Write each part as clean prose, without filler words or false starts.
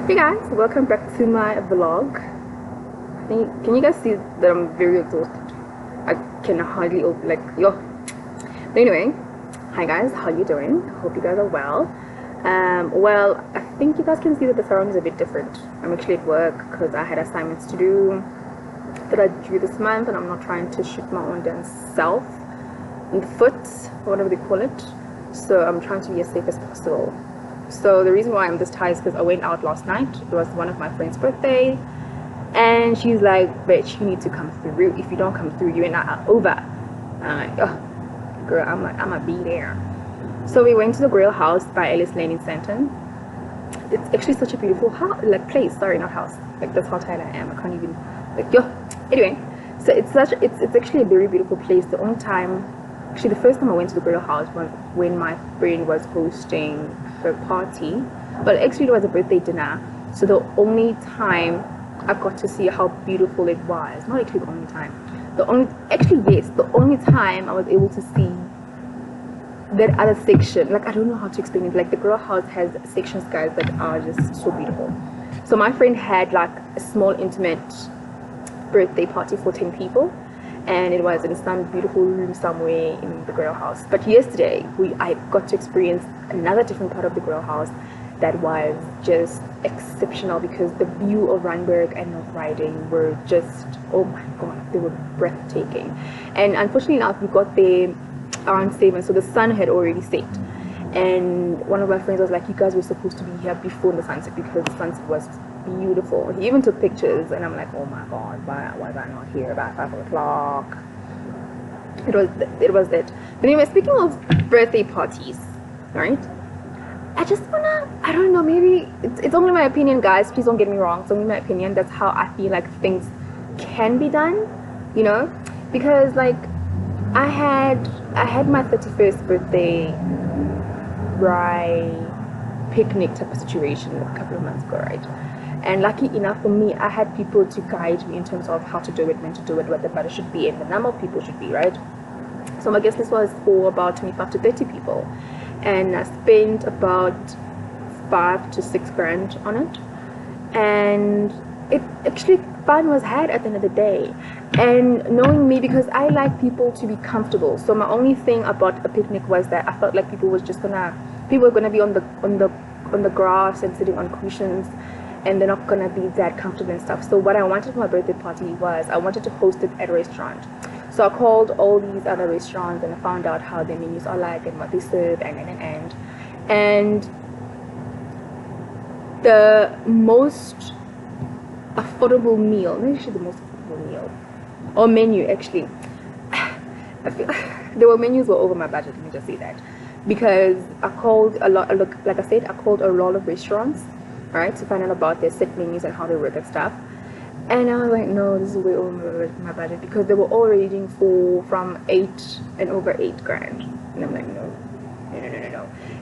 Hey guys, welcome back to my vlog. Can you guys see that I'm very exhausted? I can hardly open, like, yo. But anyway, hi guys, how you doing? Hope you guys are well. Well, I think you guys can see that the surrounding is a bit different. I'm actually at work because I had assignments to do that I drew this month, and I'm not trying to shoot my own damn self in the foot, or whatever they call it. So I'm trying to be as safe as possible. So the reason why I'm this tired is because I went out last night. It was one of my friend's birthday, and she's like, bitch, you need to come through. If you don't come through, you and I are over. I'm like, oh girl, I'ma be there. So we went to the Grill House by Ellis Lane in Santon. It's actually such a beautiful house, like place, sorry, not house. Like, that's how tired I am. I can't even, like, yo. Anyway, so it's actually a very beautiful place. The only time, actually the first time I went to the Grill House was when my friend was hosting her party, but actually it was a birthday dinner. So the only time I got to see how beautiful it was, not actually the only time, the only time I was able to see that other section. Like, I don't know how to explain it. Like, the Grill House has sections, guys, that are just so beautiful. So my friend had like a small intimate birthday party for 10 people, and it was in some beautiful room somewhere in the Grill House. But yesterday I got to experience another different part of the Grill House that was just exceptional, because the view of Randburg and North Riding were just, oh my god, they were breathtaking. And unfortunately enough, we got there around 7, so the sun had already set. And one of my friends was like, you guys were supposed to be here before the sunset, because the sunset was beautiful. He even took pictures, and I'm like, oh my god, why was I not here by 5 o'clock? It was that. But anyway, speaking of birthday parties, right, I just wanna, I don't know, maybe it's only my opinion, guys, please don't get me wrong, it's only my opinion. That's how I feel like things can be done, you know, because like I had my 31st birthday picnic type of situation a couple of months ago, right? And lucky enough for me, I had people to guide me in terms of how to do it, when to do it, what the butter should be, and the number of people should be, right? So my guest list was for about 25 to 30 people, and I spent about 5 to 6 grand on it. And it actually, fun was had at the end of the day. And knowing me, because I like people to be comfortable, so my only thing about a picnic was that I felt like people were gonna be on the grass and sitting on cushions, and they're not gonna be that comfortable and stuff. So what I wanted for my birthday party was, I wanted to host it at a restaurant. So I called all these other restaurants, and I found out how their menus are like and what they serve, and the most affordable meal, not actually the most affordable meal or menu, actually, I feel the menus were over my budget, let me just say that, because I called a lot, like I said, I called a lot of restaurants, right, to find out about their set menus and how they work and stuff. And I was like, no, this is way over my budget, because they were all ranging from 8 and over 8 grand. And I'm like, no.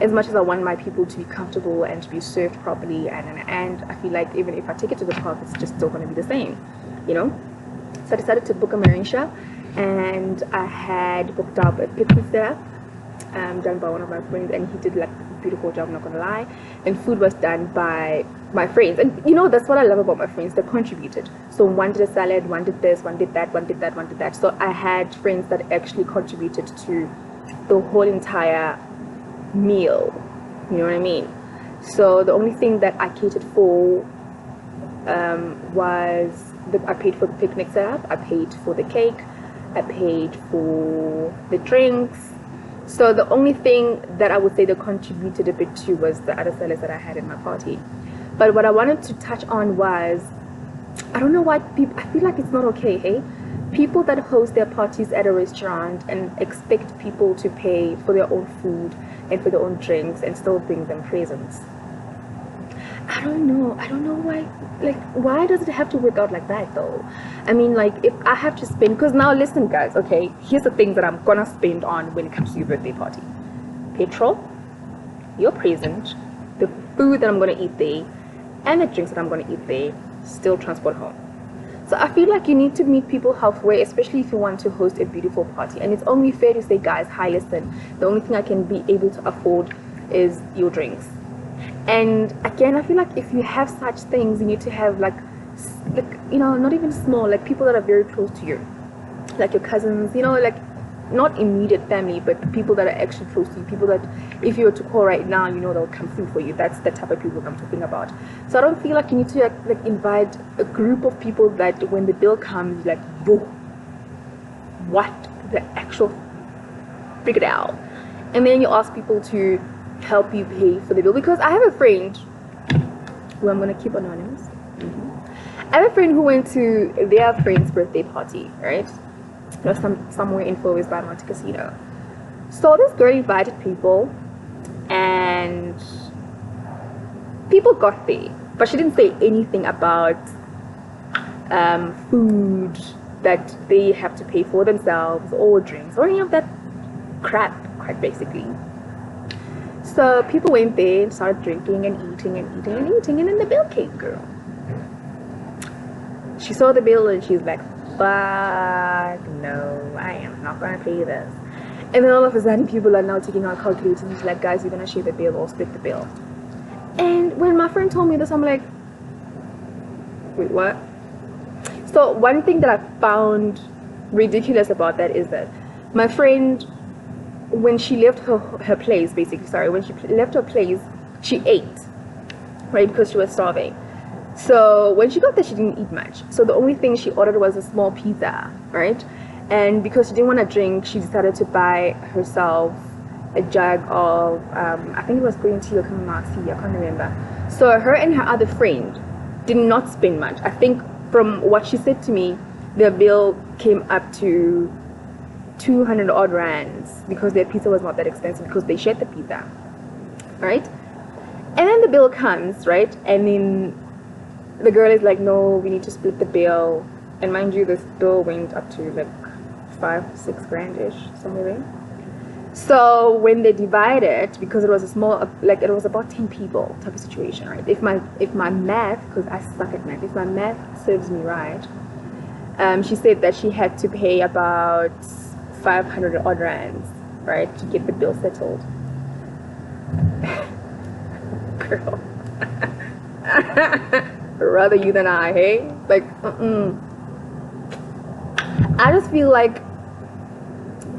As much as I want my people to be comfortable and to be served properly, and I feel like even if I take it to the park, it's just still going to be the same, you know. So I decided to book a Marisha, and I had booked up a picnic setup done by one of my friends, and he did like a beautiful job, not gonna lie. And food was done by my friends, and you know, that's what I love about my friends, they contributed. So one did a salad, one did this, one did that, one did that, one did that. So I had friends that actually contributed to the whole entire meal, you know what I mean? So the only thing that I catered for was I paid for the picnic setup, I paid for the cake, I paid for the drinks. So the only thing that I would say that contributed a bit to was the other salads that I had in my party. But what I wanted to touch on was, I don't know why people, I feel like it's not okay, hey? People that host their parties at a restaurant and expect people to pay for their own food and for their own drinks and still bring them presents. I don't know why, like, why does it have to work out like that though? I mean, like, if I have to spend, because now listen guys, okay, here's the things that I'm gonna spend on when it comes to your birthday party: petrol, your present, the food that I'm gonna eat there, and the drinks that I'm gonna eat there, still transport home. So I feel like you need to meet people halfway, especially if you want to host a beautiful party. And it's only fair to say, guys, hi, listen, the only thing I can be able to afford is your drinks. And again, I feel like if you have such things, you need to have like you know, not even small, like people that are very close to you, like your cousins, you know, like not immediate family, but people that are actually close to you, people that if you were to call right now, you know, they'll come through for you. That's the type of people I'm talking about. So I don't feel like you need to like invite a group of people that when the bill comes, you're like, yo, what the actual, figure it out. And then you ask people to help you pay for the bill. Because I have a friend who I'm gonna keep anonymous. I have a friend who went to their friend's birthday party, right? It was somewhere in Fourways by Monte Casino. So this girl invited people, and people got there, but she didn't say anything about food that they have to pay for themselves, or drinks, or any of that crap, quite basically. So people went there and started drinking and eating and eating and eating, and then the bill came, girl. She saw the bill and she's like, fuck no, I am not gonna pay this. And then all of a sudden people are now taking out calculators and she's like, guys, we're gonna share the bill or split the bill. And when my friend told me this, I'm like, wait, what? So one thing that I found ridiculous about that is that my friend, when she left her place, basically, when she left her place, she ate, right, because she was starving. So when she got there, she didn't eat much. So the only thing she ordered was a small pizza, right? And because she didn't want to drink, she decided to buy herself a jug of, I think it was green tea or kamamasi, I can't remember. So her and her other friend did not spend much. I think from what she said to me, their bill came up to 200 odd rands because their pizza was not that expensive because they shared the pizza, right? And then the bill comes, right? And then the girl is like, no, we need to split the bill. And mind you, this bill went up to like 5-6 grand-ish, somewhere there. So when they divide it, because it was a small, like it was about 10 people type of situation, right? If my math, because I suck at math, if my math serves me right, she said that she had to pay about 500 odd rands, right, to get the bill settled. Girl. Rather you than I, hey? Like, I just feel like,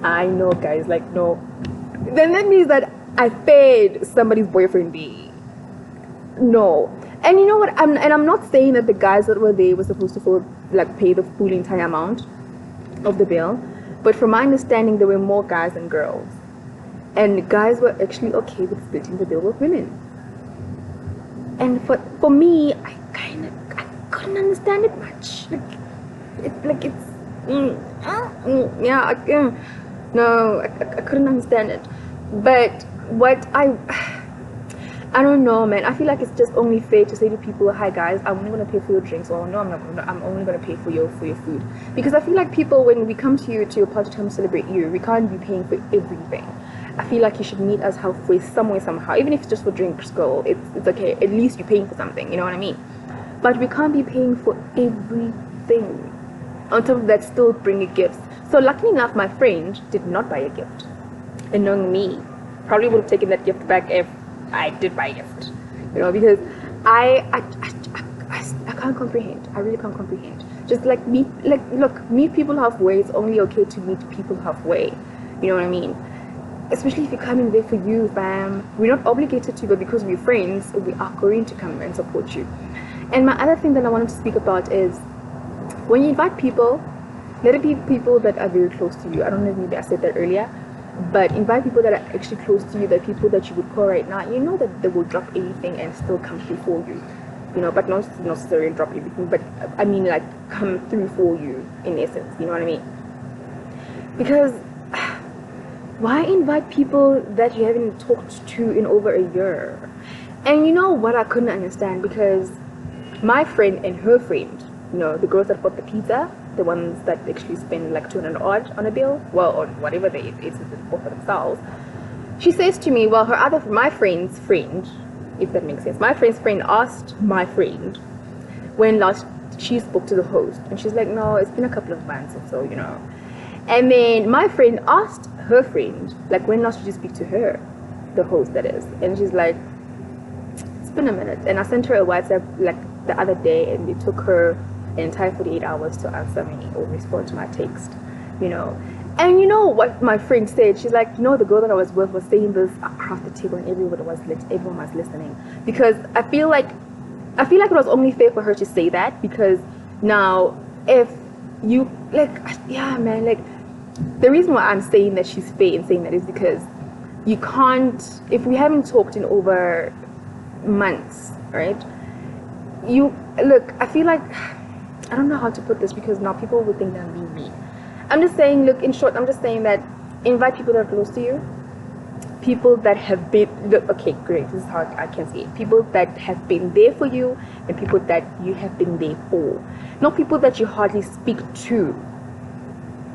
I know, guys, like, no. Then that means that I fed somebody's boyfriend B. No. And you know what? I'm not saying that the guys that were there were supposed to pay the full entire amount of the bill. But from my understanding, there were more guys than girls. And the guys were actually okay with splitting the bill with women. And for me, I couldn't understand it much. No, I couldn't understand it. But what I don't know, man. I feel like it's just only fair to say to people, hi guys, I'm only gonna pay for your drinks, or no, I'm only gonna pay for your food. Because I feel like people, when we come to your party to celebrate you, we can't be paying for everything. I feel like you should meet us halfway somewhere, somehow. Even if it's just for drinks, girl, it's okay. At least you're paying for something, you know what I mean? But we can't be paying for everything. On top of that, still bringing gifts. So luckily enough, my friend did not buy a gift. And knowing me, probably would have taken that gift back if I did buy a gift. You know, because I can't comprehend. I really can't comprehend. Just look, meet people halfway. It's only okay to meet people halfway. You know what I mean? Especially if you're coming there for you, fam. We're not obligated to, but because we're friends, we are going to come and support you. And my other thing that I wanted to speak about is, when you invite people, let it be people that are very close to you. I don't know if maybe I said that earlier, but invite people that are actually close to you, the people that you would call right now. You know that they will drop anything and still come through for you. You know, but not necessarily drop everything, but I mean like come through for you in essence. You know what I mean? Because why invite people that you haven't talked to in over a year? And you know what I couldn't understand, because my friend and her friend, you know, the girls that bought the pizza, the ones that actually spend like 200 odd on a bill, well, on whatever they bought for themselves, she says to me, well, my friend's friend, if that makes sense, my friend's friend asked my friend when last she spoke to the host, and she's like, no, it's been a couple of months or so, you know. And then my friend asked her friend, like, when last did you speak to her, the host that is, and she's like, been a minute, and I sent her a WhatsApp like the other day, and it took her an entire 48 hours to answer me or respond to my text, you know. And you know what my friend said? She's like, you know, the girl that I was with was saying this across the table, and everyone was listening. Because I feel like it was only fair for her to say that, because now if you like, yeah, man, like the reason why I'm saying that she's fair in saying that is because you can't, if we haven't talked in over months, right? You look, I feel like, I don't know how to put this, because now people will think that I'm being mean. I'm just saying, look, in short, I'm just saying that invite people that are close to you, people that have been, look, okay, great, this is how I can say it, people that have been there for you, and people that you have been there for, not people that you hardly speak to,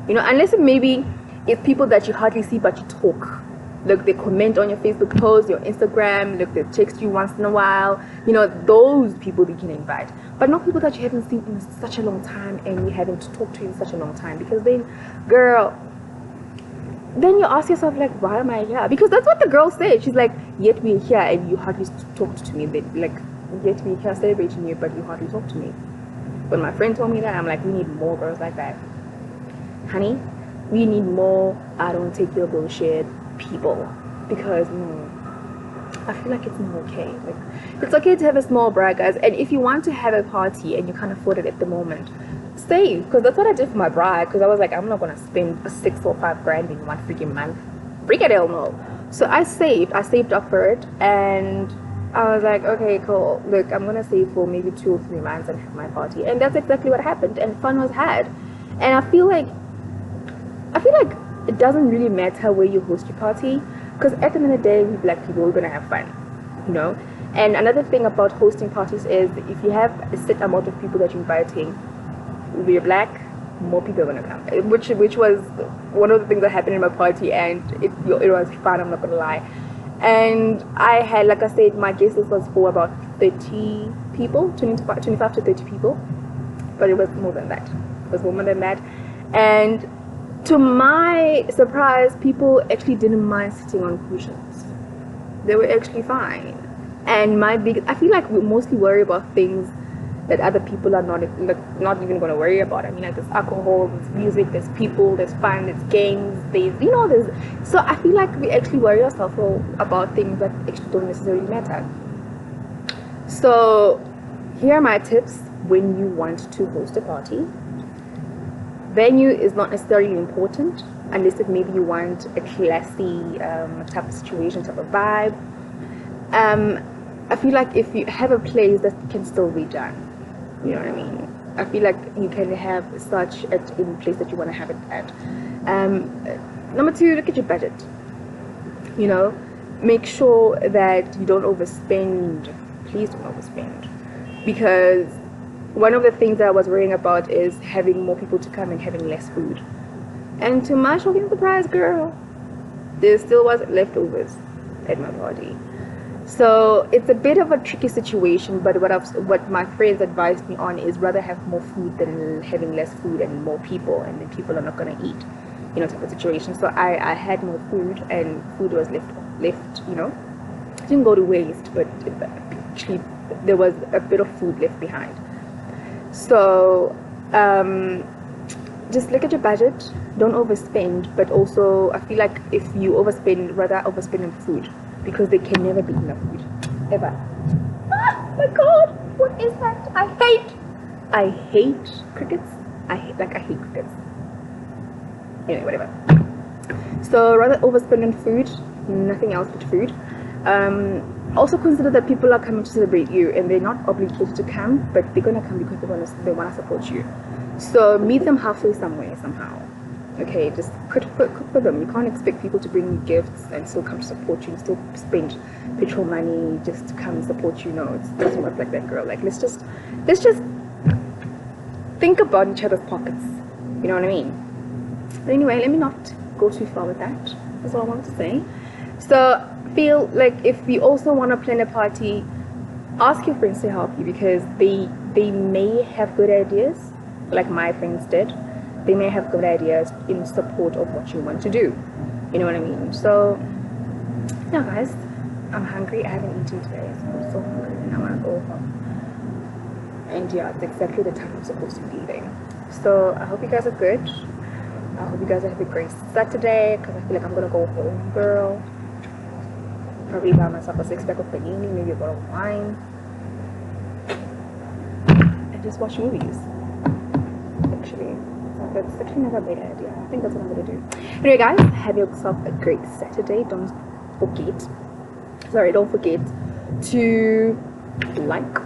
you know, unless it maybe it's people that you hardly see but you talk. Look, they comment on your Facebook post, your Instagram, look, they text you once in a while, you know, those people you can invite. But not people that you haven't seen in such a long time and you haven't talked to in such a long time. Because then, girl, then you ask yourself, like, why am I here? Because that's what the girl said. She's like, yet we're here and you hardly talked to me. Then, like, yet we're here celebrating you, but you hardly talk to me. When my friend told me that, I'm like, we need more girls like that. Honey, we need more I don't take your bullshit people, because I feel like it's not okay. Like, it's okay to have a small brag, guys, and if you want to have a party and you can't afford it at the moment, save, because that's what I did for my bride, because I was like, I'm not gonna spend $6 or $5 in one freaking month, freaking hell no. So I saved up for it, and I was like, okay, cool, look, I'm gonna save for maybe 2 or 3 months and have my party. And that's exactly what happened, and fun was had. And I feel like it doesn't really matter where you host your party, because at the end of the day, we black people, we're gonna have fun, you know. And another thing about hosting parties is, if you have a set amount of people that you're inviting, if you're black, more people are gonna come, which was one of the things that happened in my party, and it was fun, I'm not gonna lie. And I had, like I said, my guest list was for about 30 people, 25 to 30 people, but it was more than that. And to my surprise, people actually didn't mind sitting on cushions. They were actually fine. And I feel like we mostly worry about things that other people are not even going to worry about. I mean, like, there's alcohol, there's music, there's people, there's fun, there's games, so I feel like we actually worry ourselves about things that actually don't necessarily matter. So here are my tips when you want to host a party. Venue is not necessarily important, unless if maybe you want a classy type of situation, type of vibe. I feel like if you have a place that can still be done, you know what I mean? I feel like you can have such in the place that you want to have it at. Number 2, look at your budget. You know, make sure that you don't overspend. Please don't overspend, because one of the things that I was worrying about is having more people to come and having less food. And to my shocking surprise, girl, there still was leftovers at my party. So it's a bit of a tricky situation, but what my friends advised me on is rather have more food than having less food and more people, and then people are not going to eat, you know, type of situation. So I had more food, and food was left, you know. It didn't go to waste, but actually there was a bit of food left behind. So just look at your budget, don't overspend, but also I feel like if you overspend, rather overspend on food, because there can never be enough food, ever. Ah, my god, what is that? I hate crickets. I hate crickets. Anyway, whatever. So rather overspend on food, nothing else but food. Also consider that people are coming to celebrate you, and they're not obligated to come, but they're gonna come because they want to support you. So meet them halfway somewhere, somehow. Okay, just cook for them. You can't expect people to bring you gifts and still come to support you and still spend petrol money just to come and support you. No, it doesn't work like that, girl. Like, let's just think about each other's pockets. You know what I mean? But anyway, let me not go too far with that. That's all I wanted to say. So feel like if you also want to plan a party, ask your friends to help you, because they may have good ideas, like my friends did. They may have good ideas in support of what you want to do. You know what I mean? So yeah, guys, I'm hungry. I haven't eaten today, so I'm so hungry. and yeah, it's exactly the time I'm supposed to be leaving. So I hope you guys are good. I hope you guys are having a great Saturday, because I feel like I'm gonna go home, girl. Probably buy myself a 6-pack of panini, maybe a bottle of wine, and just watch movies. Actually, that's actually not a bad idea. I think that's what I'm gonna do. Anyway, guys, have yourself a great Saturday. Don't forget to like,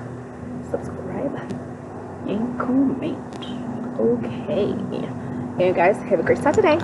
subscribe, and comment. Okay. Anyway, guys, have a great Saturday.